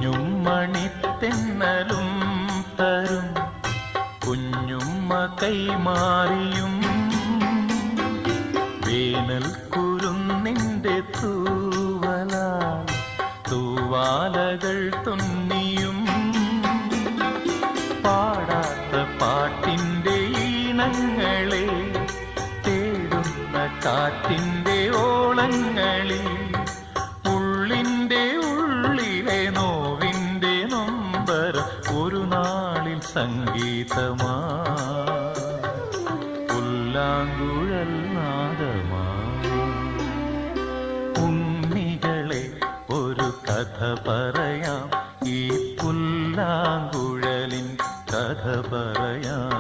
മഞ്ഞും മണിത്തെന്നലും തരും കുഞ്ഞുമ്മ കൈമാറിയും വേനൽ കുരുന്നിന്റെ തൂവലാൽ തൂവാലകൾ തുന്നിയും പാടാത്ത പാട്ടിന്റെ ഈണങ്ങളെ തേടുന്ന കാറ്റിന്റെ ഓളങ്ങളിൽ ഉള്ളിന്റെ ഉള്ളിലെ നോവിന്റെ നൊമ്പരം ഒരു നാളിൽ സംഗീതമാ പുല്ലാങ്കുഴൽ നാദമാ. ഉണ്ണികളെ ഒരു കഥ പറയാം, ഈ പുല്ലാങ്കുഴലിൻ കഥ പറയാം.